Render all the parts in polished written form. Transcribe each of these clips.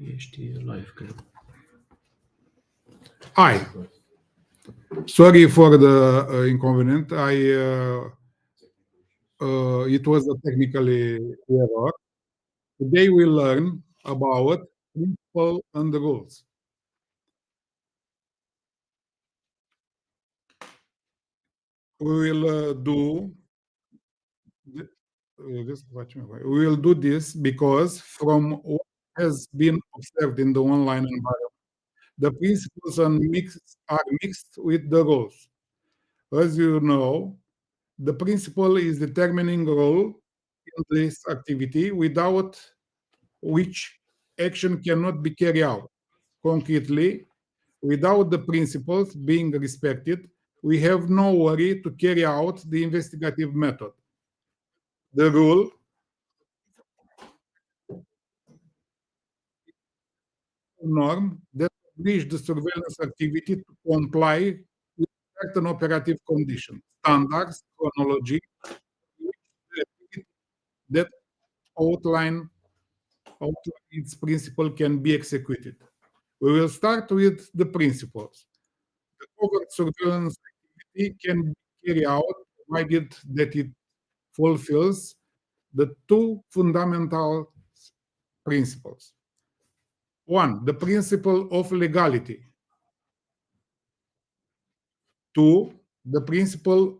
Ești live, cred. Hi. Sorry for the inconvenience. It was a technical error. Today we learn about principle and rules. We will do this because from what has been observed in the online environment, the principles are mixed with the rules. As you know, the principle is determining role in this activity without which action cannot be carried out. Concretely, without the principles being respected, we have no worry to carry out the investigative method. The rule norm that oblige the surveillance activity to comply with certain operative conditions, standards, chronology, that outline its principle can be executed. We will start with the principles. The covert surveillance activity can be carried out provided that it fulfills the two fundamental principles. One, the principle of legality. Two, the principle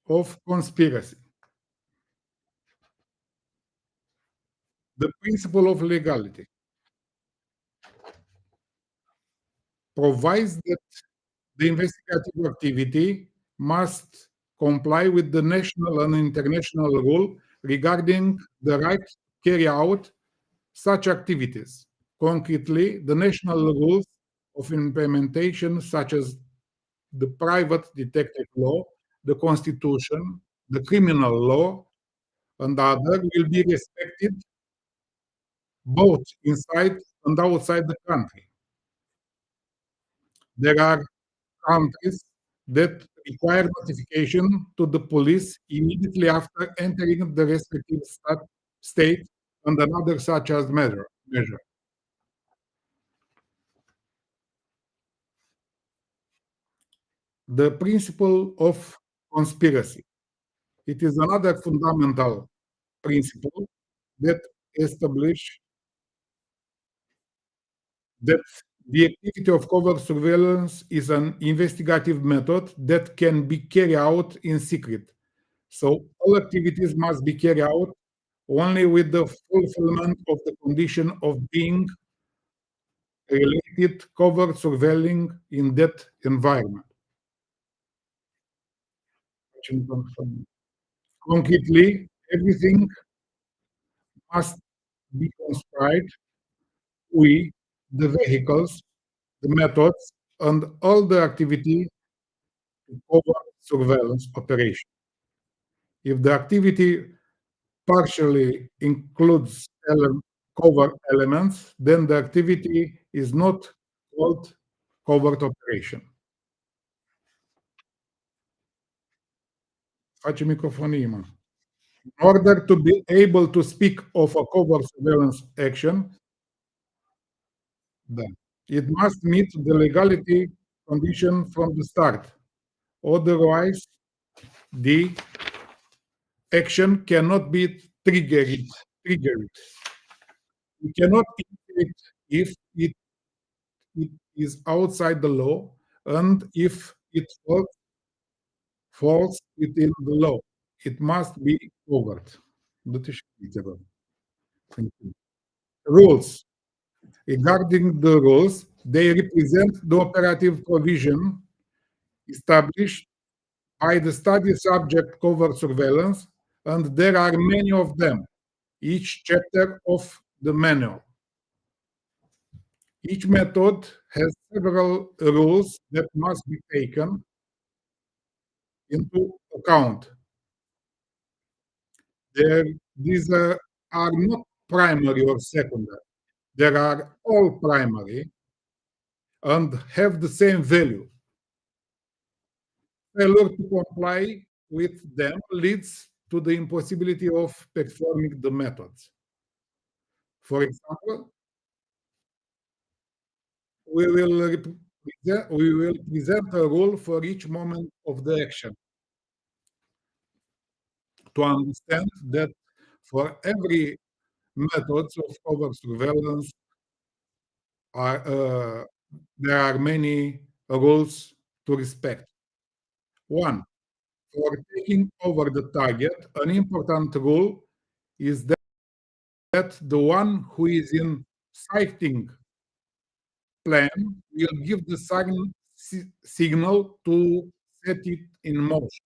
of conspiracy. The principle of legality provides that the investigative activity must comply with the national and international rule regarding the right to carry out such activities. Concretely, the national rules of implementation, such as the private detective law, the constitution, the criminal law, and other, will be respected both inside and outside the country. There are countries that require notification to the police immediately after entering the respective state, and another such as measure. The principle of conspiracy. It is another fundamental principle that establishes that the activity of covert surveillance is an investigative method that can be carried out in secret. So all activities must be carried out only with the fulfillment of the condition of being related covert surveilling in that environment. Concretely, everything must be conscribed. We, the vehicles, the methods, and all the activity to cover surveillance operation. If the activity partially includes covert elements, then the activity is not called covert operation. Face microfonie, mă. In order to be able to speak of a covert surveillance action, it must meet the legality condition from the start. Otherwise, the action cannot be triggered. We cannot it if it is outside the law and if it falls within the law. It must be covered. Rules. Regarding the rules, they represent the operative provision established by the study subject covert surveillance, and there are many of them, each chapter of the manual. Each method has several rules that must be taken into account. These are not primary or secondary. They are all primary and have the same value. Failure to comply with them leads to the impossibility of performing the methods. For example, we will present a rule for each moment of the action to understand that for every methods of cover surveillance are there are many rules to respect. One, for taking over the target, an important rule is that the one who is in sighting plan will give the signal to set it in motion.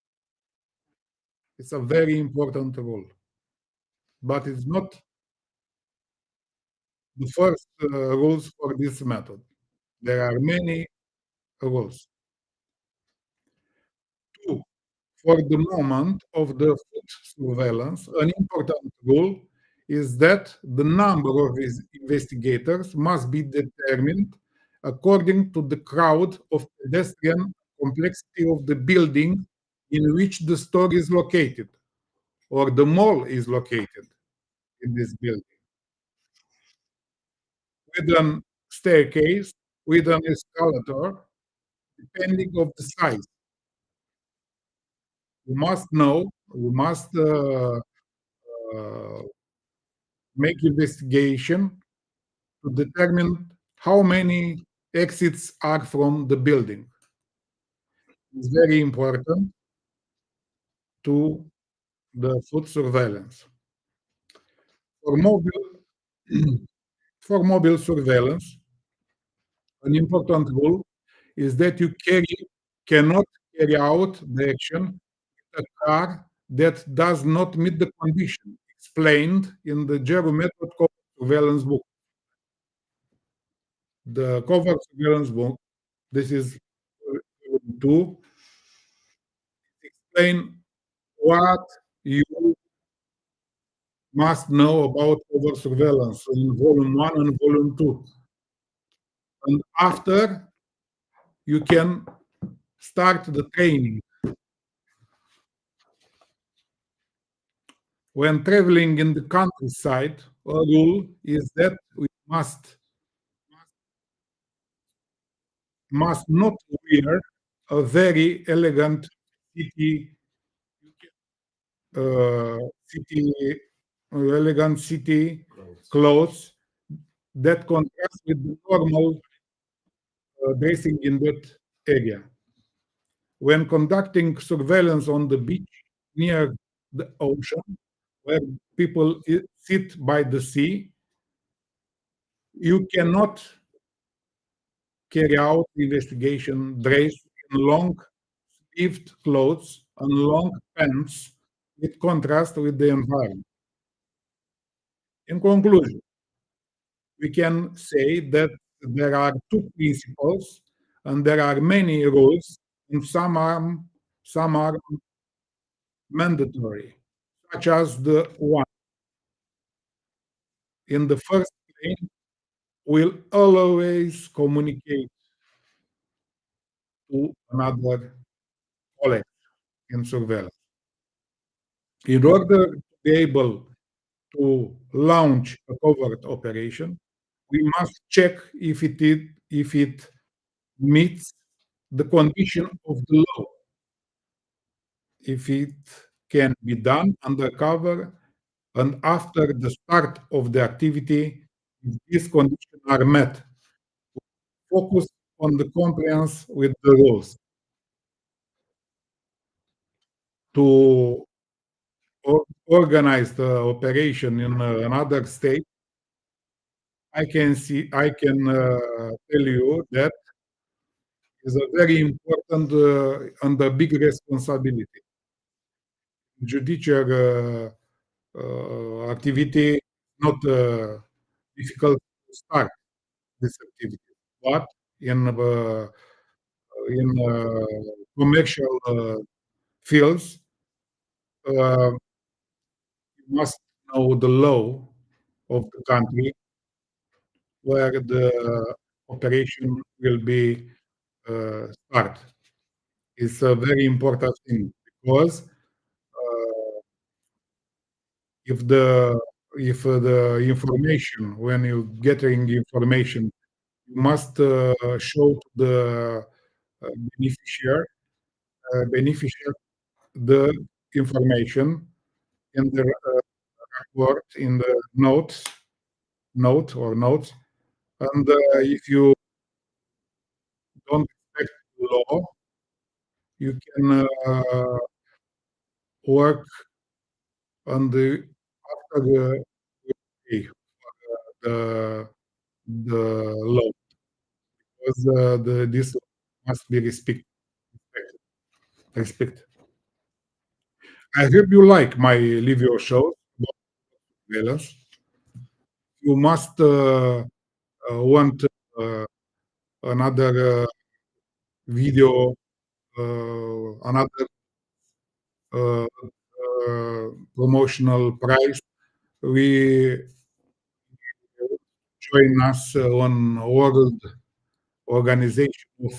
It's a very important rule, but it's not the first rules for this method. There are many rules. Two, for the moment of the foot surveillance, an important rule is that the number of investigators must be determined according to the crowd of pedestrian complexity of the building in which the store is located or the mall is located in this building. With an staircase, with an escalator, depending of the size. We must uh, make investigation to determine how many exits are from the building. It's very important to the foot surveillance. For mobile, for mobile surveillance, an important rule is that you cannot carry out the action with a car that does not meet the condition explained in the Gero method covert surveillance book. The covert surveillance book, this is to explain what you must know about covert surveillance in volume 1 and volume 2. And after, you can start the training. When traveling in the countryside, a rule is that we must not wear a very elegant city city elegant city clothes that contrast with the normal dressing in that area. When conducting surveillance on the beach near the ocean, where people sit by the sea, you cannot carry out investigation dressed in long sleeved clothes and long pants with contrast with the environment. In conclusion, we can say that there are two principles and there are many rules, and some are mandatory, such as the one in the first place will always communicate to another colleague in surveillance. In order to be able to launch a covert operation, we must check if it meets the condition of the law, if it can be done undercover and after the start of the activity, if these conditions are met. Focus on the compliance with the rules. To organize the operation in another state, I can tell you that is a very important and a big responsibility. Judicial activity not difficult to start this activity, but in commercial fields, uh, you must know the law of the country where the operation will be start. It's a very important thing because if the information when you getting information you must show to the uh, beneficiary beneficiary the information in the report, in the notes, and if you don't respect the law, you can work on the after pay the law, because the this must be respected. I hope you like my video shows about surveillance. You must want another video, another uh, promotional price. We join us on World Organization of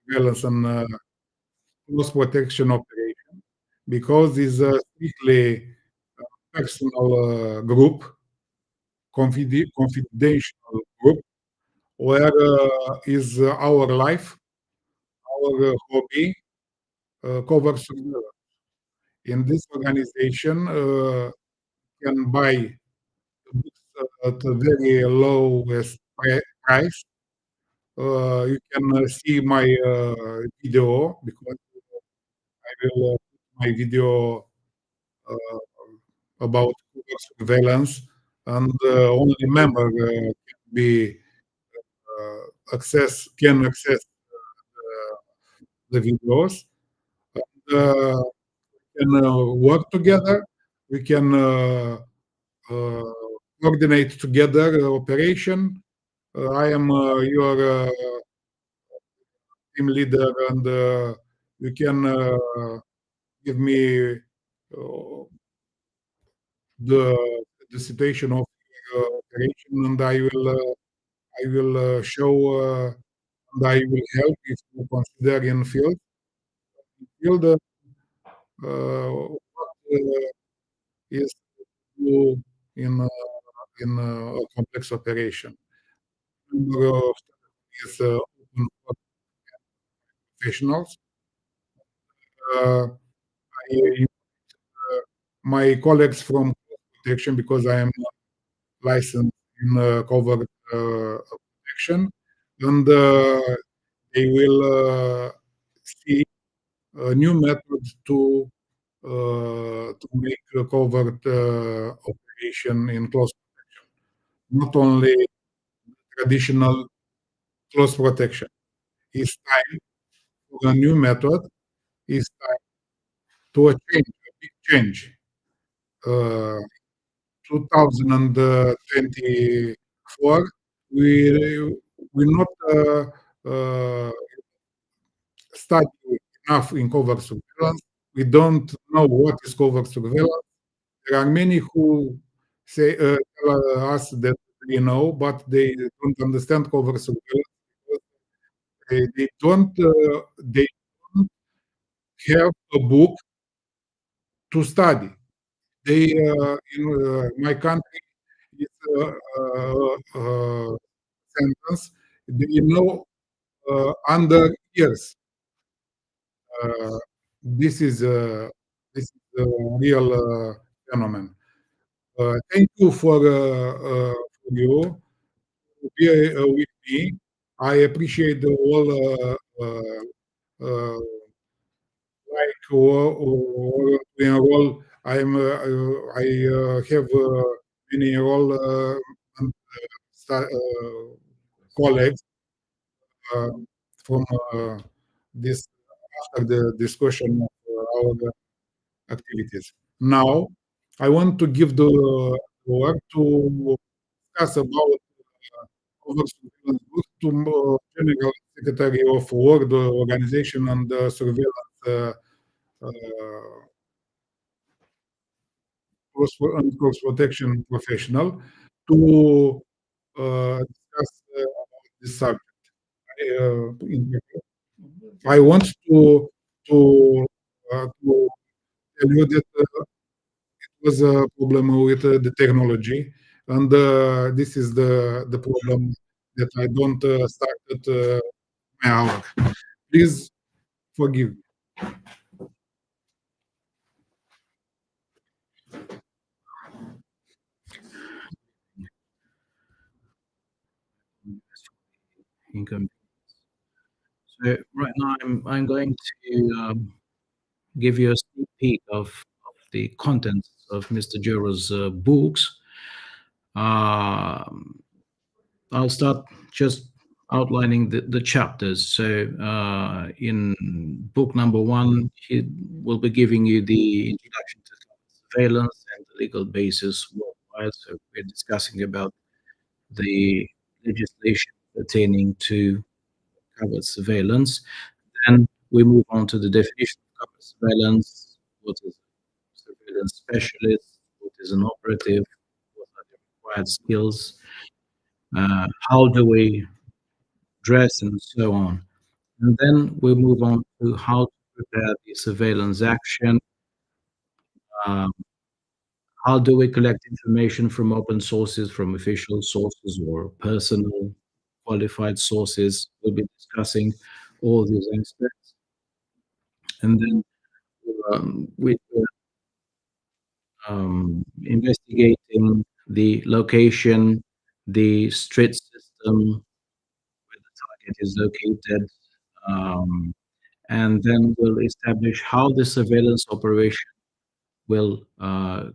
Surveillance and Close Protection Operation, because it's a strictly personal group, confidential group, where is our life, our hobby, cover surveillance. In this organization, can buy books at a very lowest price. You can see my video, because I will put my video uh, about cover surveillance, and only member can access the videos. Uh, can work together. We can uh, coordinate together operation. I am your team leader, and you can give me the the situation of your operation, and I will show and I will help if you consider in field what is do in a complex operation. Number of is open for professionals. Uh, I my colleagues from protection, because I am licensed in covered protection, and they will see a new method to make a covered operation in close protection, not only traditional close protection. It's time for a new method. It's time to a big change. Uh, 2024, we not study enough in cover surveillance. We don't know what is cover surveillance. There are many who say tell us that they know, but they don't understand cover surveillance, because they don't have a book to study. They in my country, it's sentence. They know under years. Uh, this is a real phenomenon. Thank you for you to be with me. I appreciate all like enroll. I have many enroll and, colleagues uh, from this after the discussion of our activities. Now, I want to give the word to discuss about over surveillance group to General Secretary of World Organization and Surveillance uh, Cross Protection Professional to discuss about this subject. In I want to tell you that it was a problem with the technology, and this is the problem. that I don't start at my hour. Please forgive me. Income. So right now I'm going to give you a sneak peek of the contents of Mr. Juro's books. Um, I'll start just outlining the chapters. So, in book number one, he will be giving you the introduction to surveillance and the legal basis worldwide. So, we're discussing about the legislation pertaining to covered surveillance. Then we move on to the definition of covered surveillance. What is a surveillance specialist? What is an operative? What are the required skills? How do we dress and so on. And then we move on to how to prepare the surveillance action. Um, how do we collect information from open sources, from official sources or personal qualified sources? We'll be discussing all these aspects. And then we investigating the location, the street system where the target is located, um, and then we'll establish how the surveillance operation will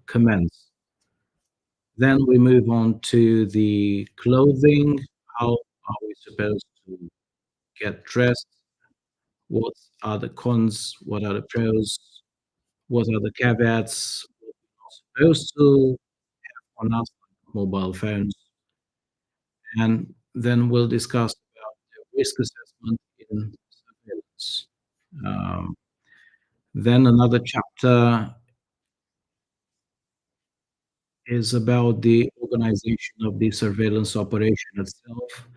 commence. Then we move on to the clothing. How are we supposed to get dressed? What are the cons? What are the pros? What are the caveats? What we're not supposed to on us, like mobile phones? And then we'll discuss about the risk assessment in surveillance. Um, then another chapter is about the organization of the surveillance operation itself.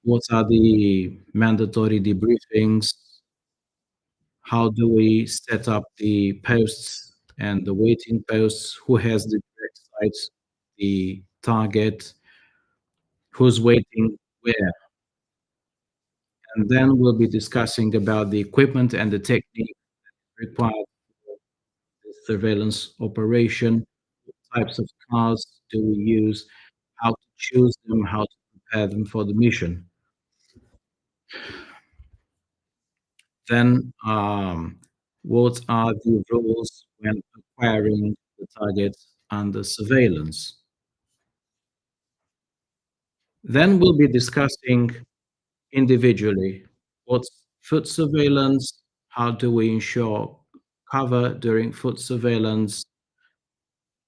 What are the mandatory debriefings? How do we set up the posts and the waiting posts? Who has the direct sites, the target, who's waiting where? And then we'll be discussing about the equipment and the technique required for the surveillance operation. What types of cars do we use? How to choose them? How to prepare them for the mission? Then, what are the rules when acquiring the target under surveillance? Then we'll be discussing individually what's foot surveillance, how do we ensure cover during foot surveillance,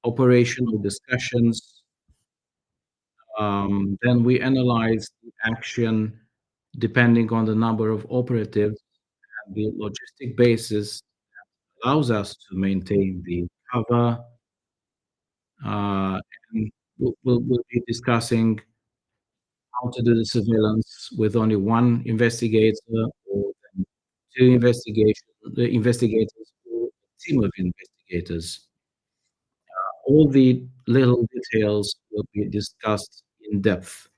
operational discussions. Then we analyze the action depending on the number of operatives and the logistic basis allows us to maintain the cover. And we'll be discussing how to do the surveillance with only one investigator or then two the investigators or a team of investigators. All the little details will be discussed in depth.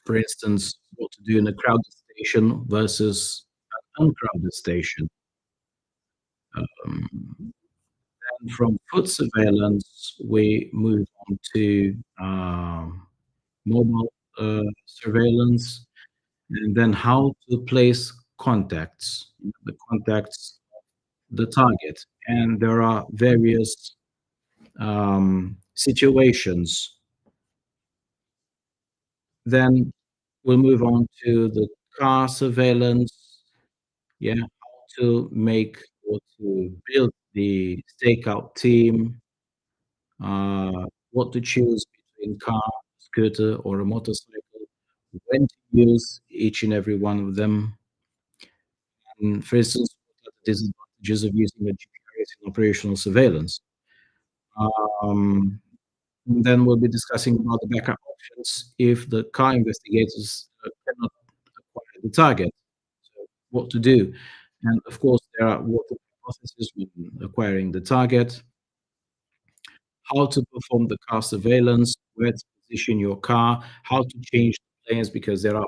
For instance, what to do in a crowded station versus an uncrowded station. Um, and from foot surveillance, we move on to mobile surveillance, and then how to place contacts, the contacts, the target. And there are various situations. Then we'll move on to the car surveillance. Yeah, how to make or to build the stakeout team, what to choose between car, scooter, or a motorcycle, when to use each and every one of them. And for instance, what are the disadvantages of using a GPS in operational surveillance? Um, and then we'll be discussing about the backup options if the car investigators cannot acquire the target. So what to do? And of course, there are what the hypotheses when acquiring the target, how to perform the car surveillance, where to position your car, how to change the planes, because there are,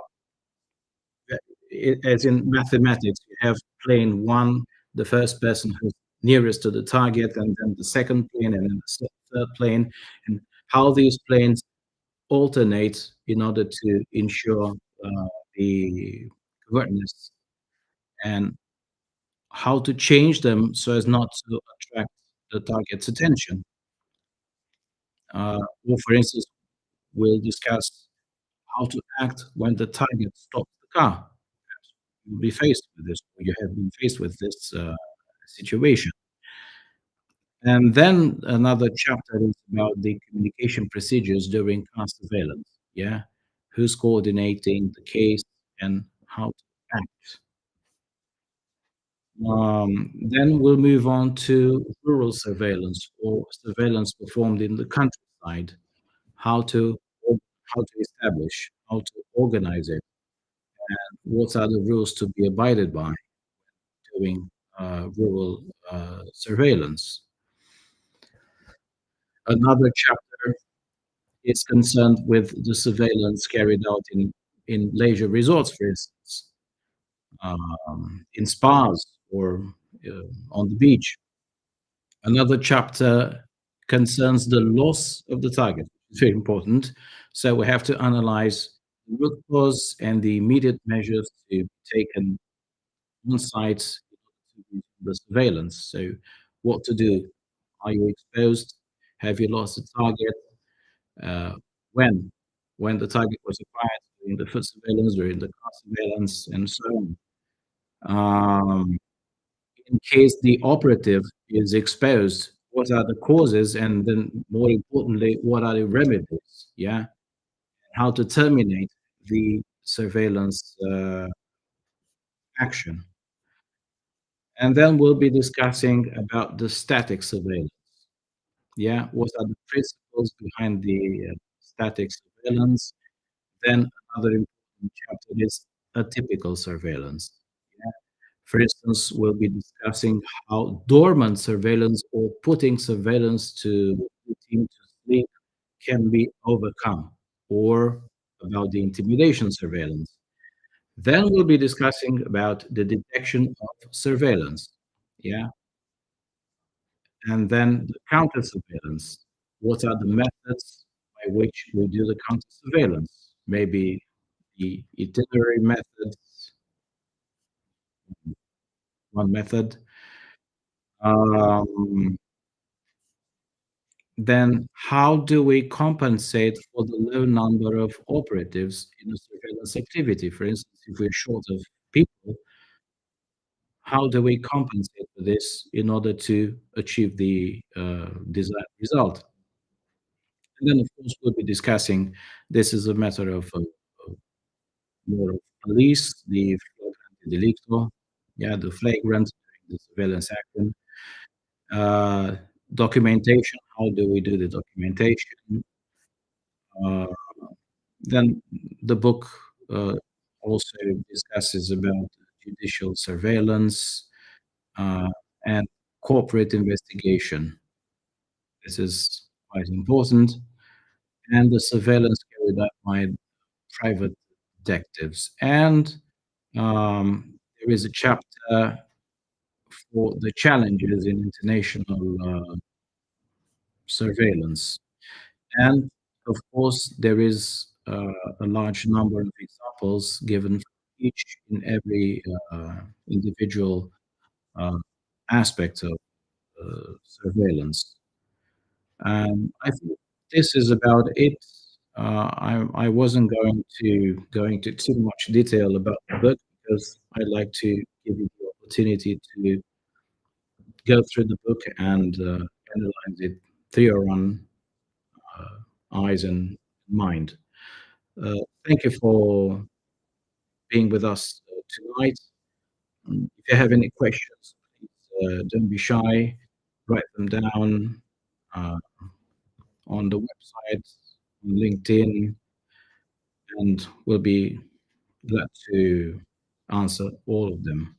as in mathematics, you have plane one, the first person who's nearest to the target, and then the second plane, and then the third plane, and how these planes alternate in order to ensure the correctness, and how to change them so as not to attract the target's attention. Or for instance, we'll discuss how to act when the target stops the car. You'll be faced with this, or you have been faced with this situation. And then another chapter is about the communication procedures during car surveillance. Yeah, who's coordinating the case and how to act. Then we'll move on to rural surveillance, or surveillance performed in the countryside. How to how to establish, how to organize it, and what are the rules to be abided by doing rural surveillance. Another chapter is concerned with the surveillance carried out in leisure resorts, for instance, in spas or on the beach. Another chapter concerns the loss of the target. It's very important. So we have to analyze the root cause and the immediate measures to be taken on site to do the surveillance. So what to do? Are you exposed? Have you lost the target? Uh, when? When the target was acquired, during the foot surveillance, during the car surveillance, and so on. Um, in case the operative is exposed, what are the causes? And then more importantly, what are the remedies? Yeah. How to terminate the surveillance action. And then we'll be discussing about the static surveillance. Yeah. What are the principles behind the static surveillance? Then another important chapter is a typical surveillance. Yeah. For instance, we'll be discussing how dormant surveillance, or putting surveillance to put him to sleep, can be overcome, or about the intimidation surveillance. Then we'll be discussing about the detection of surveillance. Yeah. And then the counter surveillance. What are the methods by which we do the counter surveillance? Maybe the itinerary method, one method. Um, then how do we compensate for the low number of operatives in a surveillance activity? For instance, if we're short of people, how do we compensate for this in order to achieve the desired result? And then, of course, we'll be discussing, this is a matter of more of police, the flagrante delicto, yeah, the flagrant, the surveillance action, uh, documentation. How do we do the documentation? Uh, then the book uh, also discusses about judicial surveillance uh, and corporate investigation. This is quite important, and the surveillance carried out by private detectives. And there is a chapter for the challenges in international surveillance. And of course, there is a large number of examples given for each and every individual uh, aspect of surveillance. I think this is about it. I wasn't going to too much detail about the book, because I'd like to give you the opportunity to go through the book and analyze it through your own eyes and mind. Uh, Thank you for being with us tonight. If you have any questions, please don't be shy. Write them down uh, on the website, on LinkedIn, and we'll be glad to answer all of them.